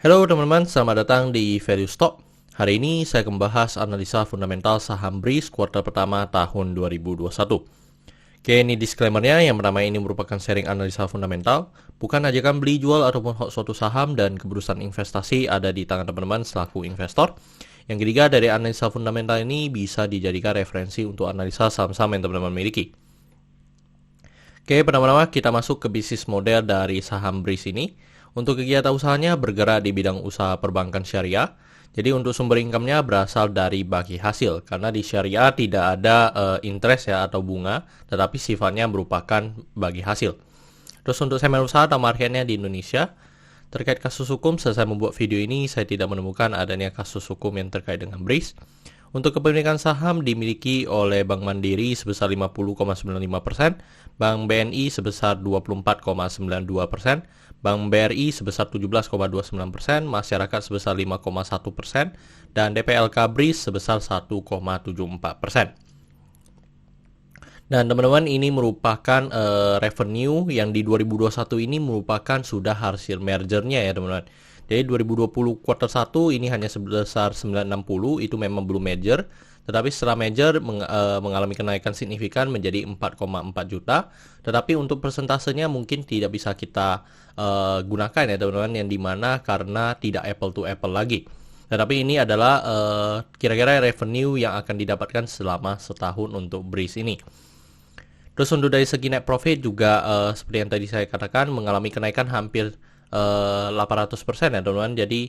Halo teman-teman, selamat datang di Value Stock. Hari ini saya akan membahas analisa fundamental saham BRIZ kuartal pertama tahun 2021. Oke, ini disclaimer-nya. Yang pertama, ini merupakan sharing analisa fundamental, bukan ajakan beli jual ataupun hold suatu saham, dan keputusan investasi ada di tangan teman-teman selaku investor. Yang ketiga, dari analisa fundamental ini bisa dijadikan referensi untuk analisa saham-saham yang teman-teman miliki. Oke, pertama-tama kita masuk ke bisnis model dari saham BRIZ ini. Untuk kegiatan usahanya bergerak di bidang usaha perbankan syariah. Jadi untuk sumber income-nya berasal dari bagi hasil, karena di syariah tidak ada interest ya atau bunga, tetapi sifatnya merupakan bagi hasil. Terus untuk segmen usaha atau marketnya di Indonesia, terkait kasus hukum, selesai membuat video ini saya tidak menemukan adanya kasus hukum yang terkait dengan BRIZ. Untuk kepemilikan saham dimiliki oleh Bank Mandiri sebesar 50,95%, Bank BNI sebesar 24,92%, Bank BRI sebesar 17,29%, masyarakat sebesar 5,1%, dan DPLK BRIZ sebesar 1,74%. Dan teman-teman, ini merupakan revenue yang di 2021 ini merupakan sudah hasil mergernya ya teman-teman. Jadi 2020 kuartal 1 ini hanya sebesar 960, itu memang belum merger. Tetapi setelah merger mengalami kenaikan signifikan menjadi 4,4 juta. Tetapi untuk persentasenya mungkin tidak bisa kita gunakan ya teman-teman, yang dimana karena tidak apple to apple lagi. Tetapi ini adalah kira-kira revenue yang akan didapatkan selama setahun untuk BRIZ ini. Terus untuk dari segi net profit juga seperti yang tadi saya katakan mengalami kenaikan hampir 800% ya teman-teman. Jadi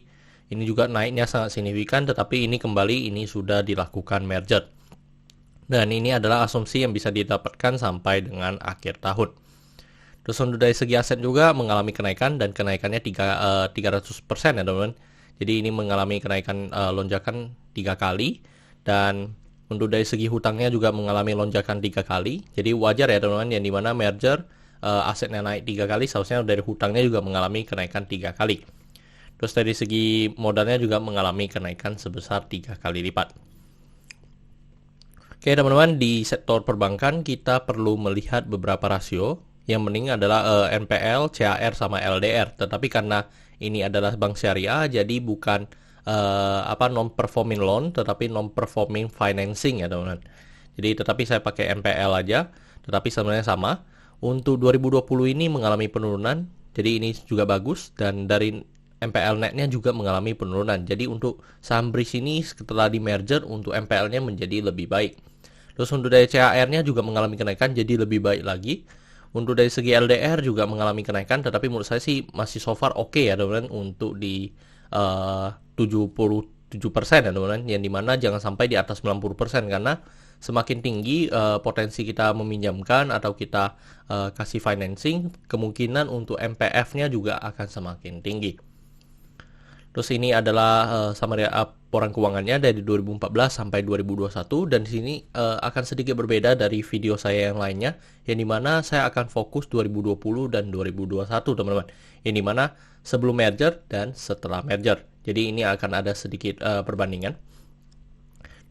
ini juga naiknya sangat signifikan, tetapi ini kembali ini sudah dilakukan merger. Dan ini adalah asumsi yang bisa didapatkan sampai dengan akhir tahun. Terus untuk dari segi aset juga mengalami kenaikan, dan kenaikannya 300% ya teman-teman. Jadi ini mengalami kenaikan lonjakan 3 kali, dan untuk dari segi hutangnya juga mengalami lonjakan 3 kali. Jadi wajar ya teman-teman, yang dimana merger asetnya naik 3 kali, seharusnya dari hutangnya juga mengalami kenaikan 3 kali. Terus dari segi modalnya juga mengalami kenaikan sebesar 3 kali lipat. Oke teman-teman, di sektor perbankan kita perlu melihat beberapa rasio. Yang penting adalah NPL, CAR, sama LDR. Tetapi karena ini adalah bank syariah, jadi bukan non-performing loan, tetapi non-performing financing ya teman-teman. Jadi tetapi saya pakai NPL aja, tetapi sebenarnya sama. Untuk 2020 ini mengalami penurunan, jadi ini juga bagus, dan dari NPL netnya juga mengalami penurunan. Jadi untuk saham BRIZ ini setelah di merger, untuk NPL-nya menjadi lebih baik. Terus untuk dari CAR-nya juga mengalami kenaikan, jadi lebih baik lagi. Untuk dari segi LDR juga mengalami kenaikan, tetapi menurut saya sih masih so far oke ya teman-teman, untuk di 77% ya teman-teman, yang dimana jangan sampai di atas 90%, karena semakin tinggi potensi kita meminjamkan atau kita kasih financing, kemungkinan untuk MPF-nya juga akan semakin tinggi. Terus ini adalah summary laporan keuangannya dari 2014 sampai 2021, dan di sini akan sedikit berbeda dari video saya yang lainnya, yang dimana saya akan fokus 2020 dan 2021 teman-teman, yang dimana sebelum merger dan setelah merger. Jadi ini akan ada sedikit perbandingan.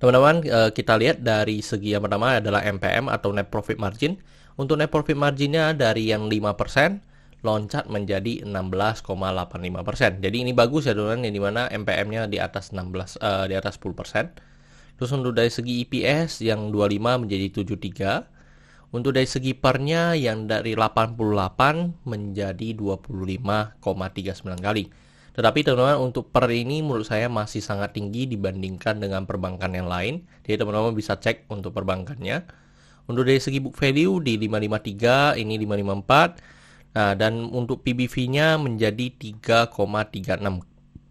Teman-teman, kita lihat dari segi yang pertama adalah NPM atau Net Profit Margin. Untuk Net Profit Marginnya dari yang 5% loncat menjadi 16,85%. Jadi ini bagus ya teman-teman, yang dimana NPM-nya di atas 10%. Terus untuk dari segi EPS yang 25 menjadi 73. Untuk dari segi PER-nya yang dari 88 menjadi 25,39 kali. Tetapi teman-teman, untuk PER ini menurut saya masih sangat tinggi dibandingkan dengan perbankan yang lain. Jadi teman-teman bisa cek untuk perbankannya. Untuk dari segi book value di 553, ini 554. Nah, dan untuk PBV-nya menjadi 3,36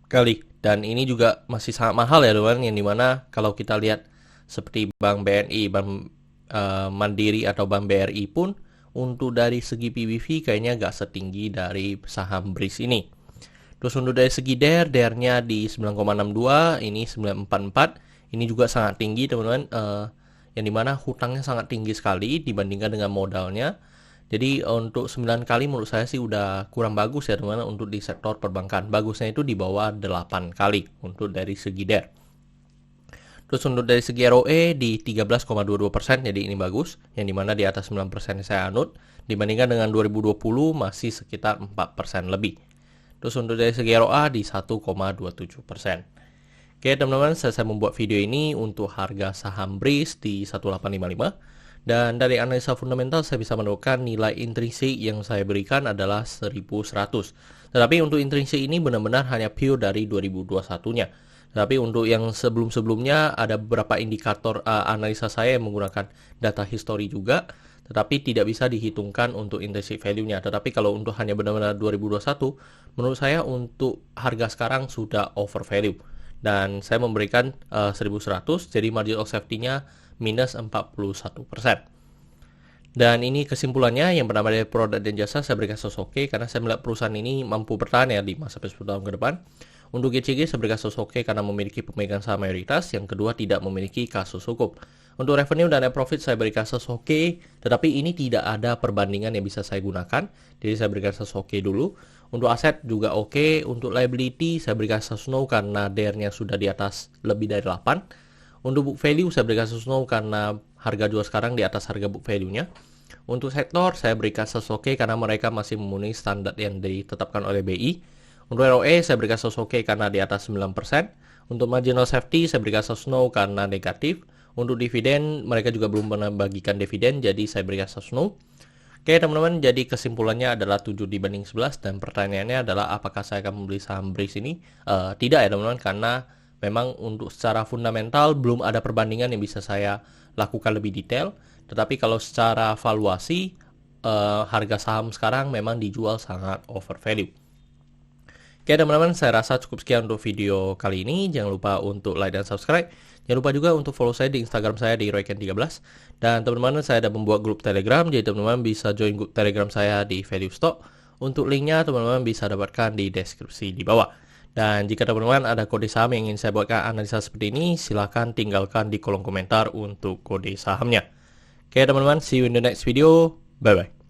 kali. Dan ini juga masih sangat mahal ya teman-teman, yang dimana kalau kita lihat seperti Bank BNI, Bank Mandiri atau Bank BRI pun untuk dari segi PBV kayaknya gak setinggi dari saham BRIZ ini. Terus untuk dari segi DER-nya di 9,62, ini 944. Ini juga sangat tinggi teman-teman, yang dimana hutangnya sangat tinggi sekali dibandingkan dengan modalnya. Jadi untuk 9 kali menurut saya sih udah kurang bagus ya teman-teman untuk di sektor perbankan. Bagusnya itu di bawah 8 kali untuk dari segi DER. Terus untuk dari segi ROE di 13,22%, jadi ini bagus, yang dimana di atas 9% saya anut, dibandingkan dengan 2020 masih sekitar 4% lebih. Terus untuk dari segi ROA di 1,27%. Oke teman-teman, saya membuat video ini untuk harga saham BRIS di 1855. Dan dari analisa fundamental saya bisa menemukan nilai intrinsik yang saya berikan adalah 1100. Tetapi untuk intrinsik ini benar-benar hanya pure dari 2021-nya. Tetapi untuk yang sebelum-sebelumnya ada beberapa indikator analisa saya yang menggunakan data history juga, tetapi tidak bisa dihitungkan untuk intrinsic value-nya. Tetapi kalau untuk hanya benar-benar 2021, menurut saya untuk harga sekarang sudah over value. Dan saya memberikan 1100, jadi margin of safety-nya minus 41%. Dan ini kesimpulannya, yang pertama dari produk dan jasa saya berikan sosoke karena saya melihat perusahaan ini mampu bertahan ya di masa 10 tahun ke depan. Untuk GCG saya berikan sosoke karena memiliki pemegang saham mayoritas, yang kedua tidak memiliki kasus hukum. Untuk revenue dan net profit saya berikan sosoke, tetapi ini tidak ada perbandingan yang bisa saya gunakan, jadi saya berikan sosoke dulu. Untuk aset juga oke. Untuk liability saya berikan no karena DER-nya sudah di atas lebih dari 8. Untuk book value saya berikan no karena harga jual sekarang di atas harga book value-nya. Untuk sektor saya berikan oke karena mereka masih memenuhi standar yang ditetapkan oleh BI. Untuk ROE saya berikan oke karena di atas 9%. Untuk marginal safety saya berikan no karena negatif. Untuk dividen mereka juga belum pernah bagikan dividen, jadi saya berikan no. Oke teman-teman, jadi kesimpulannya adalah 7/11 dan pertanyaannya adalah apakah saya akan membeli saham BRIS ini? Tidak ya teman-teman, karena memang untuk secara fundamental belum ada perbandingan yang bisa saya lakukan lebih detail. Tetapi kalau secara valuasi, harga saham sekarang memang dijual sangat over value. Oke teman-teman, saya rasa cukup sekian untuk video kali ini. Jangan lupa untuk like dan subscribe. Jangan lupa juga untuk follow saya di Instagram saya di royken13. Dan teman-teman, saya ada membuat grup Telegram, jadi teman-teman bisa join grup Telegram saya di Value Stock. Untuk linknya teman-teman bisa dapatkan di deskripsi di bawah. Dan jika teman-teman ada kode saham yang ingin saya buatkan analisa seperti ini, silahkan tinggalkan di kolom komentar untuk kode sahamnya. Oke teman-teman, see you in the next video. Bye-bye.